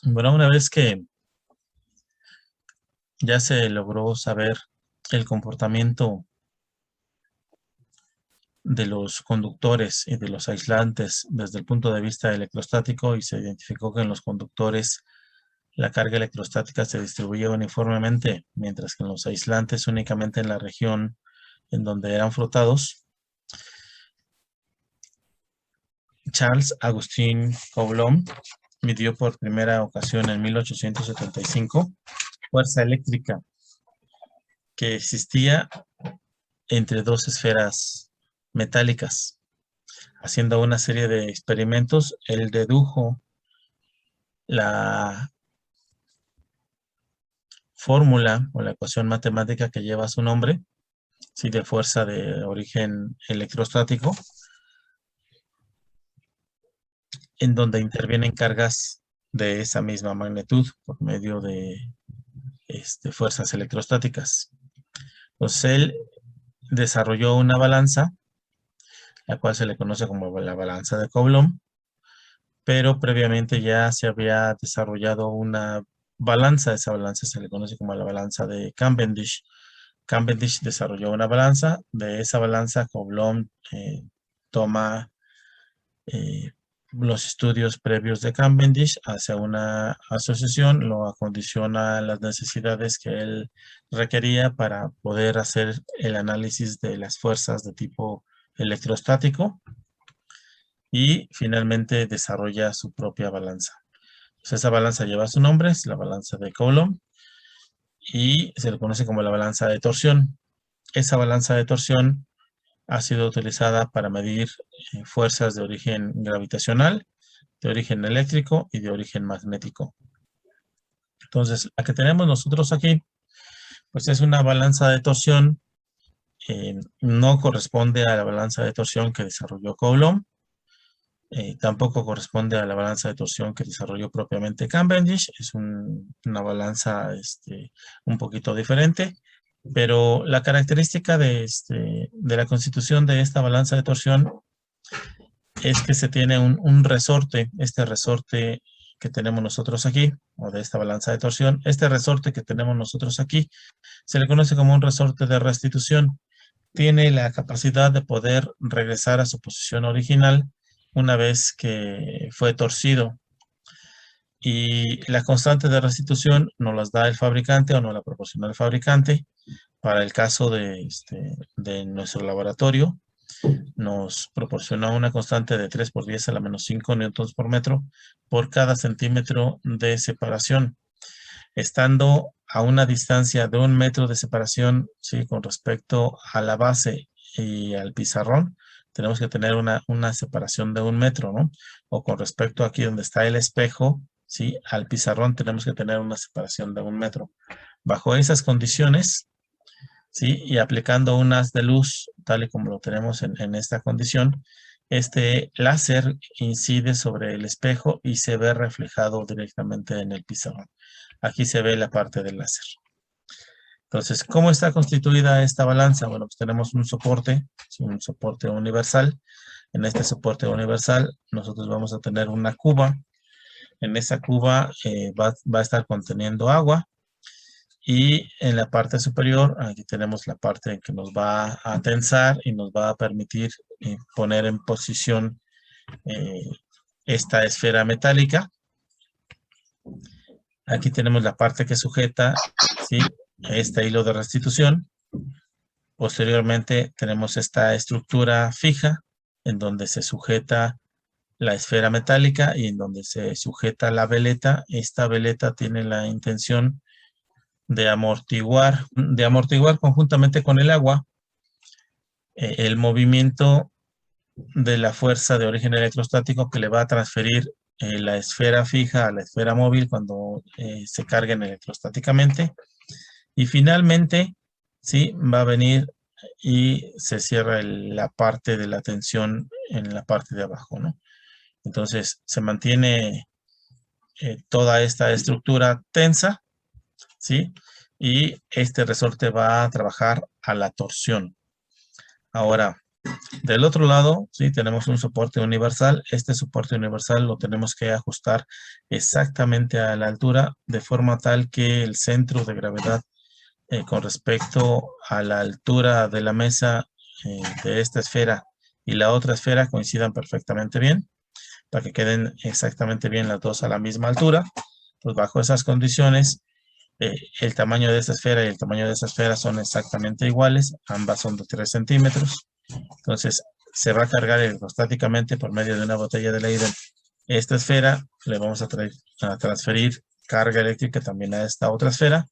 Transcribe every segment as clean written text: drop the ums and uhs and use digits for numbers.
Bueno, una vez que ya se logró saber el comportamiento de los conductores y de los aislantes desde el punto de vista electrostático y se identificó que en los conductores la carga electrostática se distribuía uniformemente, mientras que en los aislantes únicamente en la región en donde eran frotados, Charles Agustín Coulomb midió por primera ocasión en 1875 fuerza eléctrica que existía entre dos esferas metálicas. Haciendo una serie de experimentos, él dedujo la fórmula o la ecuación matemática que lleva su nombre, ¿sí? De fuerza de origen electrostático, en donde intervienen cargas de esa misma magnitud por medio de fuerzas electrostáticas. Entonces él desarrolló una balanza, la cual se le conoce como la balanza de Coulomb, pero previamente ya se había desarrollado una balanza, esa balanza se le conoce como la balanza de Cavendish. Cavendish desarrolló una balanza, de esa balanza Coulomb toma los estudios previos de Cavendish, hace una asociación, lo acondiciona a las necesidades que él requería para poder hacer el análisis de las fuerzas de tipo electrostático y finalmente desarrolla su propia balanza. Pues esa balanza lleva su nombre, es la balanza de Coulomb y se le conoce como la balanza de torsión. Esa balanza de torsión ha sido utilizada para medir fuerzas de origen gravitacional, de origen eléctrico y de origen magnético. Entonces, la que tenemos nosotros aquí, pues es una balanza de torsión, no corresponde a la balanza de torsión que desarrolló Coulomb, tampoco corresponde a la balanza de torsión que desarrolló propiamente Cavendish, es una balanza un poquito diferente, pero la característica de la constitución de esta balanza de torsión es que se tiene un resorte, este resorte que tenemos nosotros aquí, o de esta balanza de torsión, este resorte que tenemos nosotros aquí, se le conoce como un resorte de restitución. Tiene la capacidad de poder regresar a su posición original una vez que fue torcido. Y la constante de restitución nos las da el fabricante o nos la proporciona el fabricante. Para el caso de nuestro laboratorio, nos proporciona una constante de 3 por 10 a la menos 5 newtons por metro por cada centímetro de separación. Estando a una distancia de 1 metro de separación, ¿sí? Con respecto a la base y al pizarrón, tenemos que tener una separación de 1 metro, ¿no? O con respecto aquí donde está el espejo, ¿sí? Al pizarrón tenemos que tener una separación de 1 metro. Bajo esas condiciones, ¿sí? Y aplicando un haz de luz, tal y como lo tenemos en esta condición, este láser incide sobre el espejo y se ve reflejado directamente en el pizarrón. Aquí se ve la parte del láser. Entonces, ¿cómo está constituida esta balanza? Bueno, pues tenemos un soporte universal. En este soporte universal, nosotros vamos a tener una cuba. En esa cuba va a estar conteniendo agua. Y en la parte superior, aquí tenemos la parte que nos va a tensar y nos va a permitir poner en posición eh, esta esfera metálica. Aquí tenemos la parte que sujeta, ¿sí? Este hilo de restitución. Posteriormente tenemos esta estructura fija en donde se sujeta la esfera metálica y en donde se sujeta la veleta. Esta veleta tiene la intención de amortiguar conjuntamente con el agua el movimiento de la fuerza de origen electrostático que le va a transferir la esfera fija a la esfera móvil cuando se carguen electrostáticamente. Y finalmente, ¿sí? Va a venir y se cierra la parte de la tensión en la parte de abajo, ¿no? Entonces, se mantiene toda esta estructura tensa, ¿sí? Y este resorte va a trabajar a la torsión. Ahora, Del otro lado, sí, tenemos un soporte universal. Este soporte universal lo tenemos que ajustar exactamente a la altura, de forma tal que el centro de gravedad con respecto a la altura de la mesa de esta esfera y la otra esfera coincidan perfectamente bien, para que queden exactamente bien las dos a la misma altura. Pues bajo esas condiciones, el tamaño de esta esfera y el tamaño de esta esfera son exactamente iguales, ambas son de 3 centímetros. Entonces, se va a cargar electrostáticamente por medio de una botella de Leyden esta esfera. Le vamos a transferir carga eléctrica también a esta otra esfera.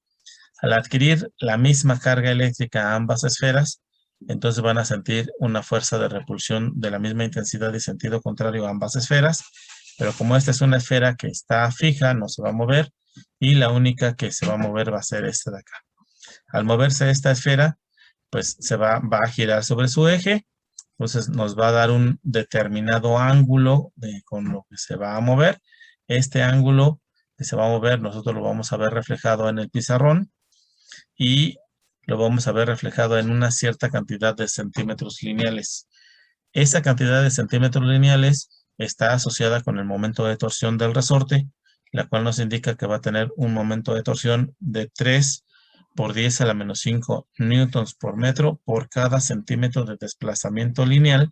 Al adquirir la misma carga eléctrica a ambas esferas, entonces van a sentir una fuerza de repulsión de la misma intensidad y sentido contrario a ambas esferas, pero como esta es una esfera que está fija, no se va a mover, y la única que se va a mover va a ser esta de acá. Al moverse esta esfera, pues va a girar sobre su eje, entonces nos va a dar un determinado ángulo con lo que se va a mover. Este ángulo que se va a mover, nosotros lo vamos a ver reflejado en el pizarrón y lo vamos a ver reflejado en una cierta cantidad de centímetros lineales. Esa cantidad de centímetros lineales está asociada con el momento de torsión del resorte, la cual nos indica que va a tener un momento de torsión de 3 por 10 a la menos 5 newtons por metro por cada centímetro de desplazamiento lineal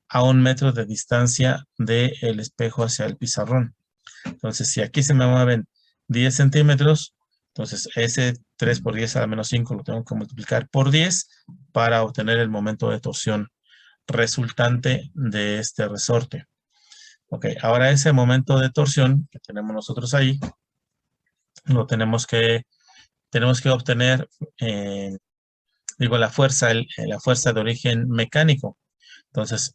a 1 metro de distancia del espejo hacia el pizarrón. Entonces, si aquí se me mueven 10 centímetros, entonces ese 3 por 10 a la menos 5 lo tengo que multiplicar por 10 para obtener el momento de torsión resultante de este resorte. Ok, ahora ese momento de torsión que tenemos nosotros ahí, lo tenemos que obtener, la fuerza de origen mecánico. Entonces,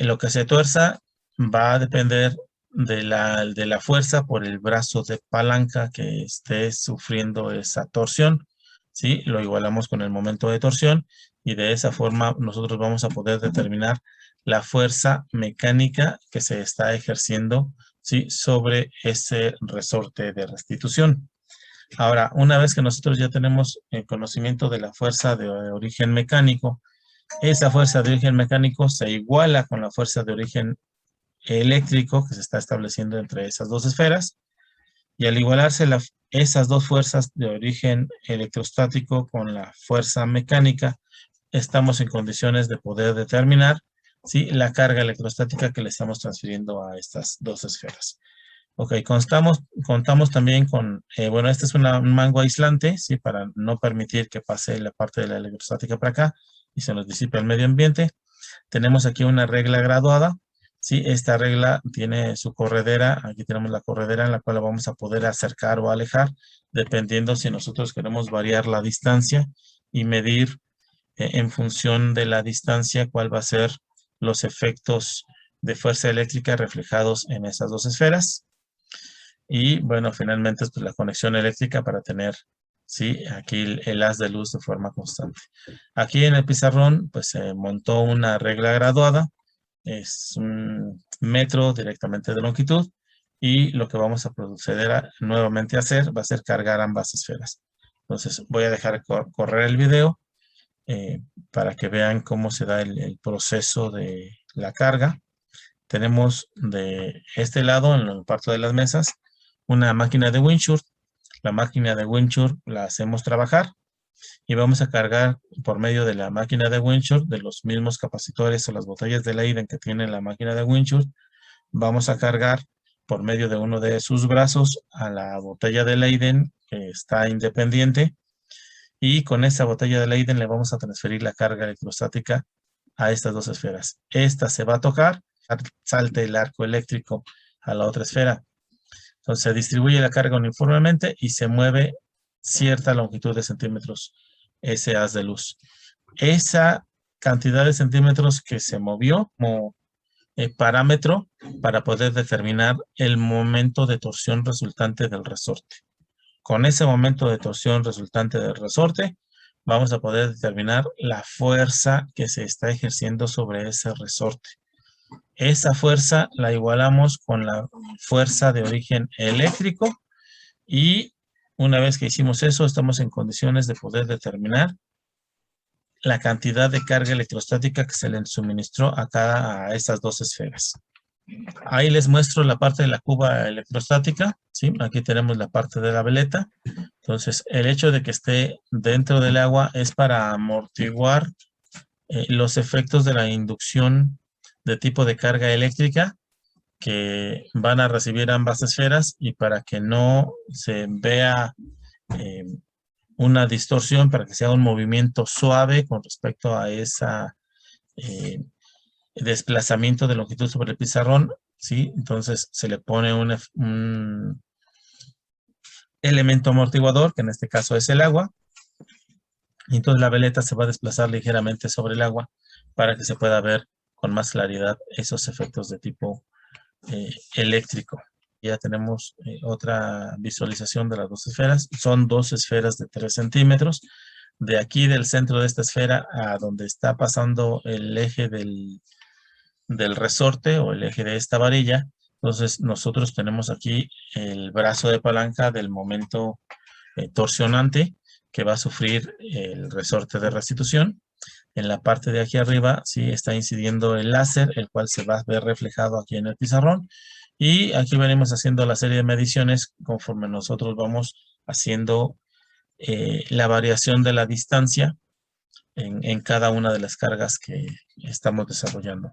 lo que se tuerza va a depender de la fuerza por el brazo de palanca que esté sufriendo esa torsión. ¿Sí? Lo igualamos con el momento de torsión y de esa forma nosotros vamos a poder determinar la fuerza mecánica que se está ejerciendo, ¿sí? Sobre ese resorte de restitución. Ahora, una vez que nosotros ya tenemos el conocimiento de la fuerza de origen mecánico, esa fuerza de origen mecánico se iguala con la fuerza de origen eléctrico que se está estableciendo entre esas dos esferas, y al igualarse esas dos fuerzas de origen electrostático con la fuerza mecánica, estamos en condiciones de poder determinar, ¿sí?, la carga electrostática que le estamos transfiriendo a estas dos esferas. Ok, contamos también con, este es un mango aislante, ¿sí?, para no permitir que pase la parte de la electrostática para acá y se nos disipe el medio ambiente. Tenemos aquí una regla graduada, ¿sí? Esta regla tiene su corredera, aquí tenemos la corredera en la cual la vamos a poder acercar o alejar, dependiendo si nosotros queremos variar la distancia y medir en función de la distancia cuál va a ser los efectos de fuerza eléctrica reflejados en esas dos esferas. Y bueno, finalmente pues la conexión eléctrica para tener, ¿sí?, aquí el haz de luz de forma constante. Aquí en el pizarrón pues se montó una regla graduada, es un metro directamente de longitud, y lo que vamos a proceder nuevamente a hacer va a ser cargar ambas esferas. Entonces voy a dejar correr el video para que vean cómo se da el proceso de la carga. Tenemos de este lado, en el parto de las mesas, una máquina de Windshut. La máquina de Windshut la hacemos trabajar y vamos a cargar por medio de la máquina de Windshut, de los mismos capacitores o las botellas de Leyden que tiene la máquina de Windshut. Vamos a cargar por medio de uno de sus brazos a la botella de Leyden que está independiente, y con esa botella de Leyden le vamos a transferir la carga electrostática a estas dos esferas. Esta se va a tocar, salte el arco eléctrico a la otra esfera. Entonces se distribuye la carga uniformemente y se mueve cierta longitud de centímetros ese haz de luz. Esa cantidad de centímetros que se movió como parámetro para poder determinar el momento de torsión resultante del resorte. Con ese momento de torsión resultante del resorte, vamos a poder determinar la fuerza que se está ejerciendo sobre ese resorte. Esa fuerza la igualamos con la fuerza de origen eléctrico, y una vez que hicimos eso, estamos en condiciones de poder determinar la cantidad de carga electrostática que se le suministró a estas dos esferas. Ahí les muestro la parte de la cuba electrostática, ¿sí? Aquí tenemos la parte de la veleta. Entonces, el hecho de que esté dentro del agua es para amortiguar los efectos de la inducción de tipo de carga eléctrica que van a recibir ambas esferas, y para que no se vea una distorsión, para que sea un movimiento suave con respecto a esa desplazamiento de longitud sobre el pizarrón, ¿sí? Entonces se le pone un elemento amortiguador, que en este caso es el agua, y entonces la veleta se va a desplazar ligeramente sobre el agua para que se pueda ver con más claridad esos efectos de tipo eléctrico. Ya tenemos otra visualización de las dos esferas. Son dos esferas de 3 centímetros. De aquí del centro de esta esfera a donde está pasando el eje del resorte o el eje de esta varilla. Entonces nosotros tenemos aquí el brazo de palanca del momento torsionante que va a sufrir el resorte de restitución. En la parte de aquí arriba sí está incidiendo el láser, el cual se va a ver reflejado aquí en el pizarrón. Y aquí venimos haciendo la serie de mediciones conforme nosotros vamos haciendo la variación de la distancia en cada una de las cargas que estamos desarrollando.